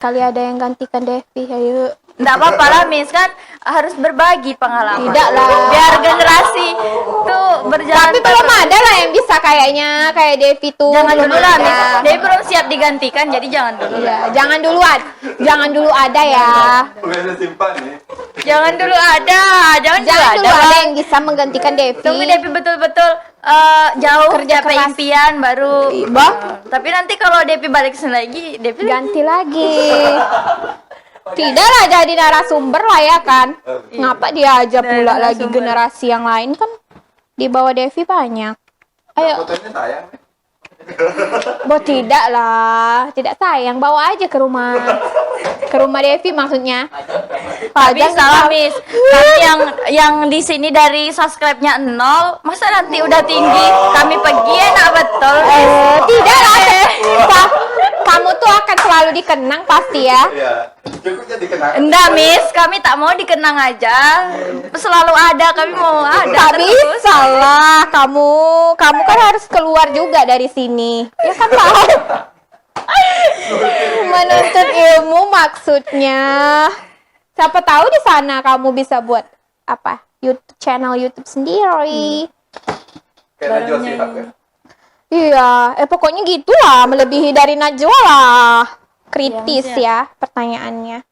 Kali ada yang gantikan Devi, ayo. Nggak apa-apa lah Miss, kan harus berbagi pengalaman. Tidak lah. Biar generasi tuh berjalan. Tapi belum ada lah yang bisa kayaknya kayak Devi tuh. Jangan belum dulu lah ada. Miss. Devi belum siap digantikan, jadi jangan dulu. Iya, jangan dulu ada ya. Bukan simpan nih. Jangan dulu ada, jangan Jangan dulu dulu ada ada. yang bisa menggantikan Devi. Tunggu Devi betul-betul jauh Kerja capai keras. impian baru. Bah. Tapi nanti kalau Devi balik sini lagi, Devi Ganti lagi. Tidak lah jadi narasumber lah ya kan. Ngapa diajak Dari pula lagi narasumber. generasi yang lain kan di bawah Devi banyak. Ayo, Fotonya tayang nih. tidak lah, tidak sayang, bawa aja ke rumah Devi maksudnya. Tapi Pajang salah Miss. Kami yang di sini dari subscribe-nya 0, masa nanti udah tinggi kami pergi enak betul. Tidak lah, kamu tuh akan selalu dikenang pasti ya. Iya. Cukup jadi kenangan. Enggak Miss, kami tak mau dikenang aja. Selalu ada, kami mau ada Tak terus. bisa lah, kamu kan harus keluar juga dari sini. Ya kan Pak? Menuntut ilmu maksudnya. Siapa tahu di sana kamu bisa buat apa? Channel YouTube sendiri. Kayak Najwa Shihab ya. Iya, pokoknya gitulah, melebihi dari Najwa lah. Kritis Iya, ya pertanyaannya.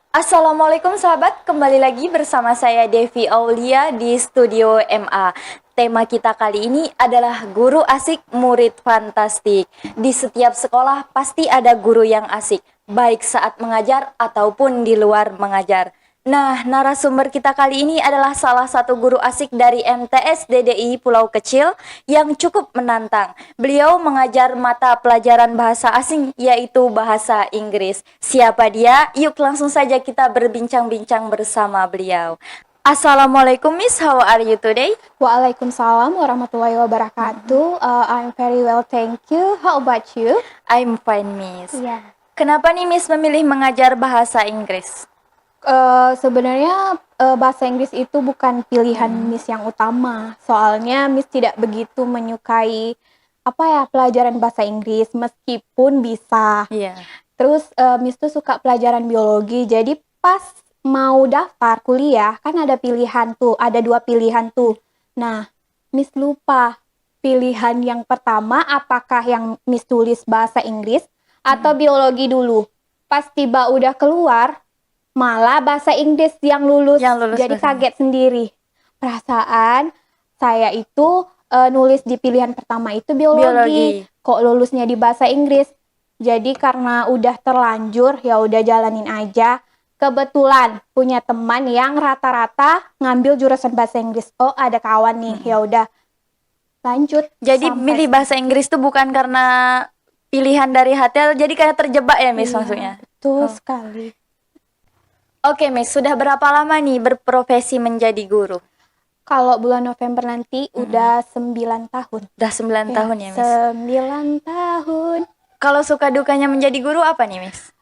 Assalamualaikum sahabat, kembali lagi bersama saya Devi Aulia di Studio MA. Tema kita kali ini adalah guru asik, murid fantastik. Di setiap sekolah pasti ada guru yang asik, baik saat mengajar ataupun di luar mengajar. Nah, narasumber kita kali ini adalah salah satu guru asik dari MTS DDI Pulau Kecil yang cukup menantang. Beliau mengajar mata pelajaran bahasa asing yaitu bahasa Inggris. Siapa dia? Yuk langsung saja kita berbincang-bincang bersama beliau. Assalamualaikum Miss, how are you today? Waalaikumsalam warahmatullahi wabarakatuh. I'm very well, thank you. How about you? I'm fine Miss. Iya. Kenapa nih Miss memilih mengajar bahasa Inggris? Sebenarnya bahasa Inggris itu bukan pilihan Miss yang utama. Soalnya Miss tidak begitu menyukai pelajaran bahasa Inggris meskipun bisa. Iya. Terus Miss tuh suka pelajaran biologi. Jadi pas mau daftar kuliah kan ada pilihan tuh, ada 2 pilihan tuh. Nah, Miss lupa pilihan yang pertama apakah yang Miss tulis bahasa Inggris atau biologi dulu. Pas tiba udah keluar malah bahasa Inggris yang lulus. Jadi bahasa kaget sendiri. Perasaan saya itu nulis di pilihan pertama itu biologi. Kok lulusnya di bahasa Inggris? Jadi karena udah terlanjur ya udah jalanin aja. Kebetulan punya teman yang rata-rata ngambil jurusan bahasa Inggris. Oh, ada kawan nih. Ya udah lanjut. Jadi sampai milih bahasa Inggris tuh bukan karena pilihan dari hati, jadi kayak terjebak ya Miss maksudnya? Betul sekali. Oke Miss, sudah berapa lama nih berprofesi menjadi guru? Kalau bulan November nanti udah 9 tahun. Udah 9 tahun ya Miss? 9 tahun. Kalau suka dukanya menjadi guru apa nih Miss?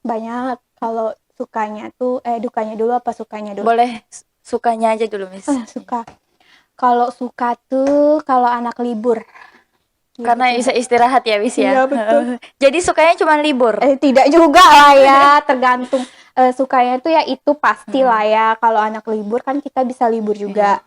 Banyak. Kalau sukanya tuh, dukanya dulu apa sukanya dulu? Boleh sukanya aja dulu Miss. Suka. Kalau suka tuh kalau anak libur. Karena bisa istirahat ya Miss ya? Iya, betul. Jadi sukanya cuma libur? Tidak juga lah ya, tergantung. Sukanya tuh ya itu pasti lah ya. Kalau anak libur kan kita bisa libur juga.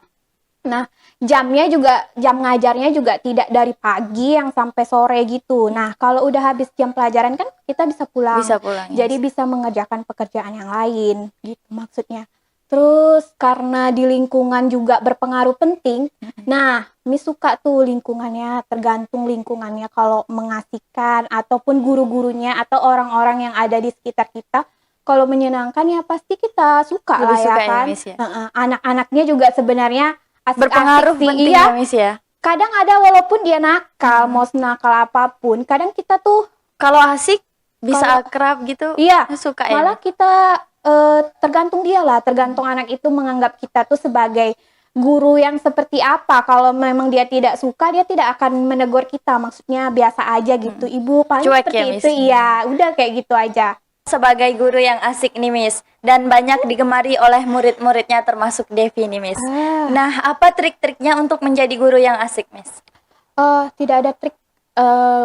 Nah, jam ngajarnya juga tidak dari pagi yang sampai sore gitu. Nah, kalau udah habis jam pelajaran kan kita bisa pulang. Bisa pulang. Jadi bisa mengerjakan pekerjaan yang lain gitu maksudnya. Terus karena di lingkungan juga berpengaruh penting. Nah, Miss suka tuh lingkungannya, tergantung lingkungannya kalau mengasihkan ataupun guru-gurunya atau orang-orang yang ada di sekitar kita. Kalau menyenangkan ya pasti kita suka lah ya kan. Miss, ya? Anak-anaknya juga sebenarnya asik-asik berpengaruh sih. penting Iya. ya Miss ya. Kadang ada walaupun dia nakal, mau senakal apapun, kadang kita tuh Kalau asik bisa Kalau- akrab gitu. iya, Suka ya. malah kita tergantung dia lah, tergantung anak itu menganggap kita tuh sebagai guru yang seperti apa. Kalau memang dia tidak suka, dia tidak akan menegur kita. Maksudnya biasa aja gitu. Ibu paling Cuek seperti ya, itu. Miss? Iya, udah kayak gitu aja. Sebagai guru yang asik nih Miss, dan banyak digemari oleh murid-muridnya termasuk Devi nih Miss. Nah, apa trik-triknya untuk menjadi guru yang asik Miss? Tidak ada trik.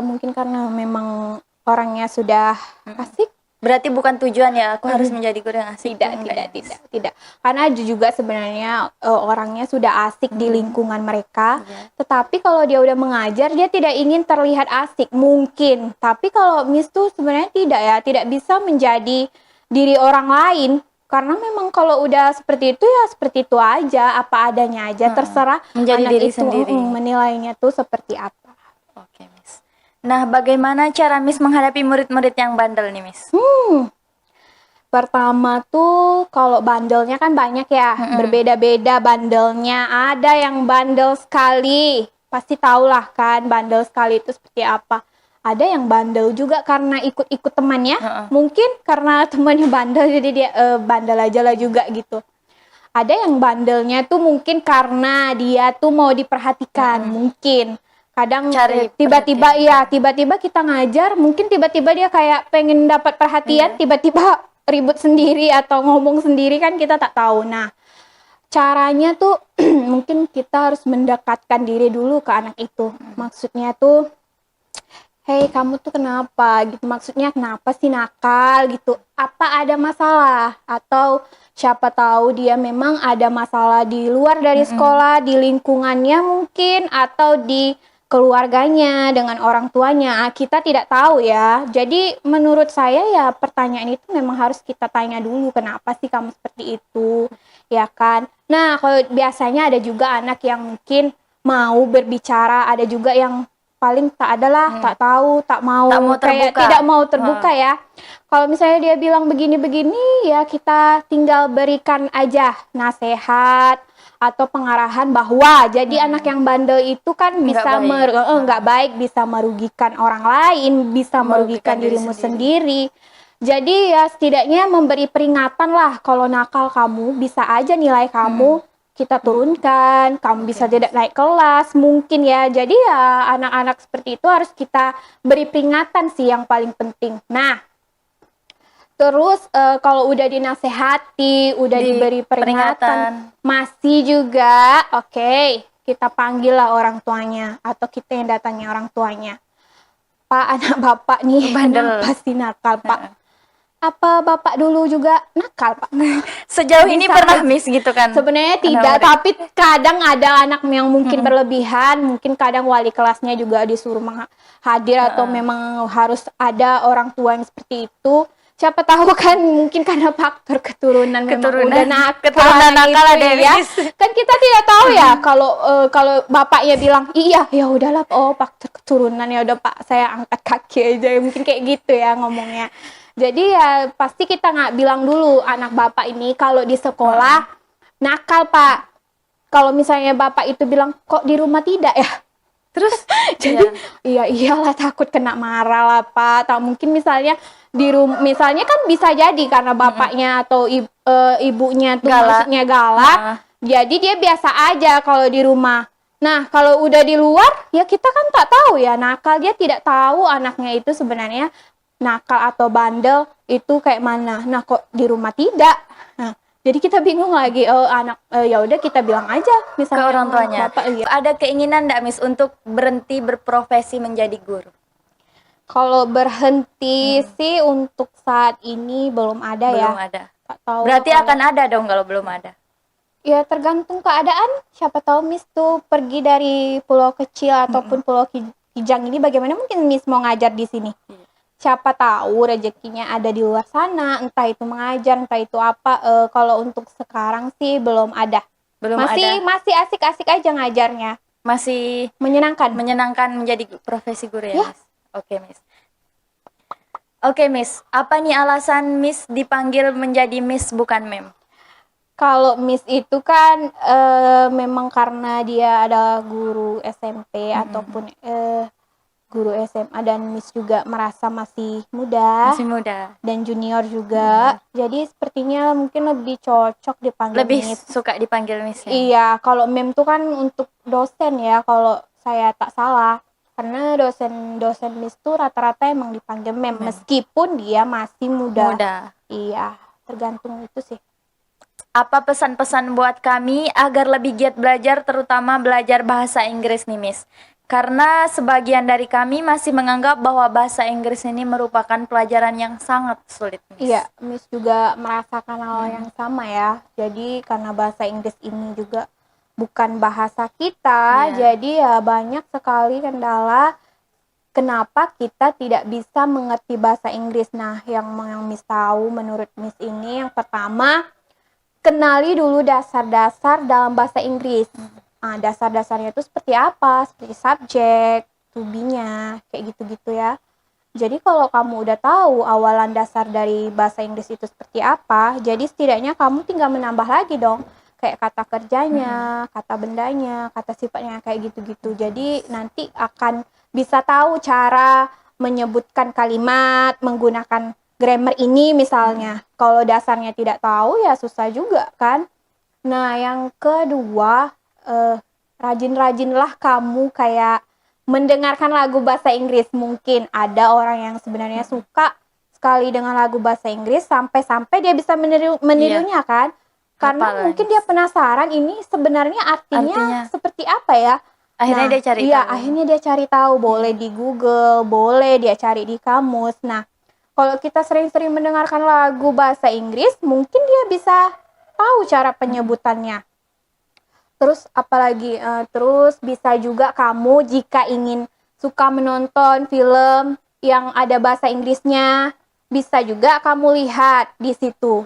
Mungkin karena memang orangnya sudah asik. Berarti bukan tujuan ya, aku harus menjadi guru yang asik. Tidak. Karena juga sebenarnya orangnya sudah asik di lingkungan mereka. Tetapi kalau dia udah mengajar, dia tidak ingin terlihat asik. Mungkin. Tapi kalau Miss tuh sebenarnya tidak bisa menjadi diri orang lain. Karena memang kalau udah seperti itu ya seperti itu aja, apa adanya aja. Terserah Menjadi anak diri itu sendiri. menilainya tuh seperti apa. Oke Miss. Nah, bagaimana cara Miss menghadapi murid-murid yang bandel nih Miss? Pertama tuh kalau bandelnya kan banyak ya, berbeda-beda bandelnya. Ada yang bandel sekali, pasti tahulah kan bandel sekali itu seperti apa. Ada yang bandel juga karena ikut-ikut temannya, mungkin karena temannya bandel jadi dia bandel aja lah juga gitu. Ada yang bandelnya tuh mungkin karena dia tuh mau diperhatikan, mungkin. Kadang Cari tiba-tiba kita ngajar, mungkin tiba-tiba dia kayak pengen dapat perhatian, tiba-tiba ribut sendiri atau ngomong sendiri kan kita tak tahu. Nah, caranya tuh mungkin kita harus mendekatkan diri dulu ke anak itu. Maksudnya tuh, hey kamu tuh kenapa gitu, maksudnya kenapa sih nakal gitu, apa ada masalah, atau siapa tahu dia memang ada masalah di luar dari sekolah, di lingkungannya mungkin, atau di keluarganya dengan orang tuanya. Kita tidak tahu ya. Jadi menurut saya ya pertanyaan itu memang harus kita tanya dulu, kenapa sih kamu seperti itu, ya kan. Nah, kalau biasanya ada juga anak yang mungkin mau berbicara, ada juga yang paling tak adalah, tak tahu, tak mau kayak terbuka. tidak mau terbuka ya. Kalau misalnya dia bilang begini-begini, ya kita tinggal berikan aja nasihat atau pengarahan bahwa jadi anak yang bandel itu kan bisa nggak baik, bisa merugikan orang lain, bisa merugikan dirimu sendiri. Jadi ya setidaknya memberi peringatan lah, kalau nakal kamu bisa aja nilai kamu kita turunkan, kamu bisa tidak naik kelas mungkin ya. Jadi ya anak-anak seperti itu harus kita beri peringatan sih yang paling penting. Nah, terus kalau udah dinasehati, udah diberi peringatan, masih juga oke, kita panggil lah orang tuanya atau kita yang datangi orang tuanya. Pak, anak bapak nih Bandel. pasti nakal Pak. Apa bapak dulu juga nakal Pak? Sejauh ini Bisa pernah aja. Miss gitu kan? Sebenarnya tidak, tapi kadang ada anak yang mungkin berlebihan, mungkin kadang wali kelasnya juga disuruh hadir atau memang harus ada orang tua yang seperti itu. Siapa tahu kan mungkin karena faktor keturunan memang udah nakal, keturunan nakal ada ya. Miss. Kan kita tidak tahu ya kalau bapaknya bilang iya ya udahlah, oh faktor keturunan ya udah Pak saya angkat kaki aja, mungkin kayak gitu ya ngomongnya. Jadi ya pasti kita nggak bilang dulu anak bapak ini kalau di sekolah nakal Pak. Kalau misalnya bapak itu bilang kok di rumah tidak ya, terus jadi iyalah takut kena marah lah Pak. Tak mungkin misalnya di rumah, misalnya kan bisa jadi karena bapaknya atau ibunya tuh maksudnya galak, jadi dia biasa aja kalau di rumah. Nah kalau udah di luar ya kita kan tak tahu ya, nakal dia tidak tahu anaknya itu sebenarnya nakal atau bandel itu kayak mana. Nah kok di rumah tidak. Nah, jadi kita bingung lagi. Ya udah kita bilang aja misalnya Ke orang tuanya. Bapak, iya. Ada keinginan enggak Miss untuk berhenti berprofesi menjadi guru? Kalau berhenti sih untuk saat ini belum ada ya. Belum ada. Tak tahu. Berarti akan ada dong kalau belum ada. Ya tergantung keadaan. Siapa tahu Miss tuh pergi dari pulau kecil ataupun pulau Kijang ini, bagaimana mungkin Miss mau ngajar di sini? Siapa tahu rezekinya ada di luar sana, entah itu mengajar, entah itu apa. Kalau untuk sekarang sih belum ada. Masih asik-asik aja ngajarnya. Masih Menyenangkan. menjadi profesi guru ya, Miss? Oke, Miss. Apa nih alasan Miss dipanggil menjadi Miss bukan Mem? Kalau Miss itu kan memang karena dia ada guru SMP ataupun guru SMA dan Miss juga merasa masih muda Masih muda. dan junior juga. Jadi sepertinya mungkin lebih cocok dipanggil Lebih Miss. suka dipanggil Miss ya? Iya, kalau mem tuh kan untuk dosen ya, kalau saya tak salah. Karena dosen Miss tuh rata-rata emang dipanggil mem, meskipun dia masih muda. Muda. Iya, tergantung itu sih. Apa pesan-pesan buat kami agar lebih giat belajar, terutama belajar bahasa Inggris nih, Miss? Karena sebagian dari kami masih menganggap bahwa bahasa Inggris ini merupakan pelajaran yang sangat sulit, Miss. Iya, Miss juga merasakan hal yang sama ya. Jadi karena bahasa Inggris ini juga bukan bahasa kita, Iya. jadi ya banyak sekali kendala kenapa kita tidak bisa mengerti bahasa Inggris. Nah, yang Miss tahu menurut Miss ini yang pertama, kenali dulu dasar-dasar dalam bahasa Inggris. Nah, dasar-dasarnya itu seperti apa? Seperti subjek, to be-nya, kayak gitu-gitu ya. Jadi kalau kamu udah tahu awalan dasar dari bahasa Inggris itu seperti apa, jadi setidaknya kamu tinggal menambah lagi dong. Kayak kata kerjanya, kata bendanya, kata sifatnya, kayak gitu-gitu. Jadi nanti akan bisa tahu cara menyebutkan kalimat, menggunakan grammar ini misalnya. Kalau dasarnya tidak tahu ya susah juga kan. Nah, yang kedua, rajin-rajinlah kamu kayak mendengarkan lagu bahasa Inggris. Mungkin ada orang yang sebenarnya suka sekali dengan lagu bahasa Inggris sampai-sampai dia bisa menirunya kan. Karena Hafalan. mungkin dia penasaran ini sebenarnya artinya seperti apa ya. Akhirnya Nah, dia cari iya, tahu. akhirnya dia cari tahu. Boleh di Google, boleh dia cari di kamus. Nah, kalau kita sering-sering mendengarkan lagu bahasa Inggris, mungkin dia bisa tahu cara penyebutannya. Terus apalagi, terus bisa juga kamu jika ingin suka menonton film yang ada bahasa Inggrisnya, bisa juga kamu lihat di situ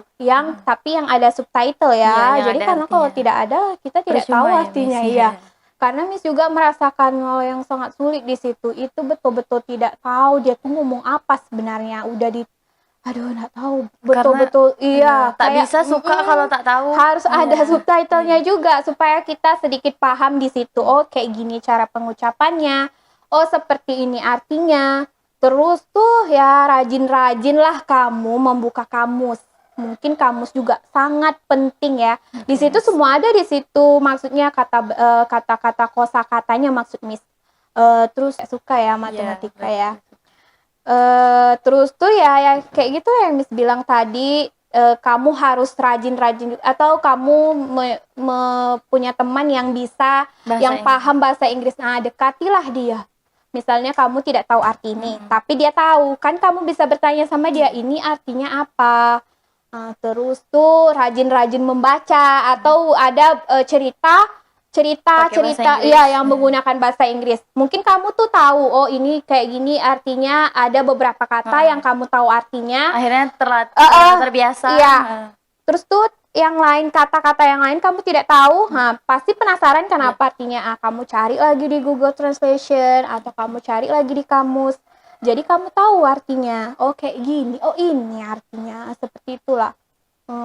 tapi yang ada subtitle Iya, ya. yang Jadi ada karena kalau artinya. tidak ada kita tidak Percuma tahu ya, artinya, Miss, iya. ya. Karena Miss juga merasakan hal yang sangat sulit di situ. Itu betul-betul tidak tahu dia tuh ngomong apa sebenarnya. Aduh, nggak tahu betul-betul, iya. tak Kayak, bisa suka kalau tak tahu. harus ada Iya. subtitlenya juga supaya kita sedikit paham di situ. Oh, kayak gini cara pengucapannya. Oh, seperti ini artinya. Terus tuh ya rajin-rajinlah kamu membuka kamus. Mungkin kamus juga sangat penting ya. Di situ semua ada di situ. Maksudnya kata-kata kosakatanya maksud Miss. Terus suka ya matematika ya. Terus tuh ya kayak gitu yang Miss bilang tadi, kamu harus rajin-rajin atau kamu punya teman yang bisa paham bahasa Inggris. Nah, dekatilah dia. Misalnya kamu tidak tahu arti ini, tapi dia tahu, kan kamu bisa bertanya sama dia, ini artinya apa? Terus tuh rajin-rajin membaca atau ada cerita yang menggunakan bahasa Inggris. Mungkin kamu tuh tahu, oh ini kayak gini artinya, ada beberapa kata yang kamu tahu artinya. Akhirnya terbiasa. Iya. Terus tuh yang lain, kata-kata yang lain kamu tidak tahu, pasti penasaran kenapa artinya. Kamu cari lagi di Google Translation atau kamu cari lagi di kamus. Jadi kamu tahu artinya. Oh kayak gini, oh ini artinya, seperti itulah.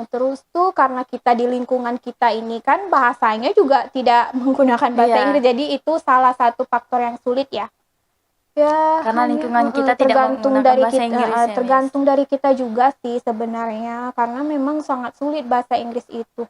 Terus tuh karena kita di lingkungan kita ini kan bahasanya juga tidak menggunakan bahasa Inggris, jadi itu salah satu faktor yang sulit ya. Ya, karena lingkungan kita tidak tergantung menggunakan dari bahasa Inggris ya, tergantung dari kita juga sih sebenarnya, karena memang sangat sulit bahasa Inggris itu.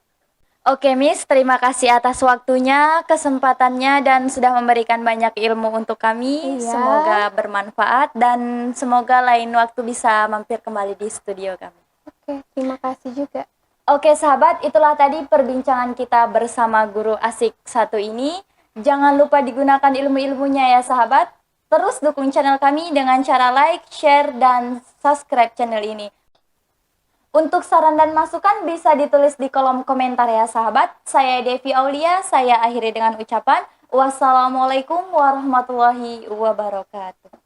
Oke Miss, terima kasih atas waktunya, kesempatannya, dan sudah memberikan banyak ilmu untuk kami. Iya. Semoga bermanfaat dan semoga lain waktu bisa mampir kembali di studio kami. Oke, terima kasih juga. Oke sahabat, itulah tadi perbincangan kita bersama guru asik satu ini. Jangan lupa digunakan ilmu-ilmunya ya sahabat. Terus dukung channel kami dengan cara like, share, dan subscribe channel ini. Untuk saran dan masukan bisa ditulis di kolom komentar ya sahabat. Saya Devi Aulia, saya akhiri dengan ucapan wassalamualaikum warahmatullahi wabarakatuh.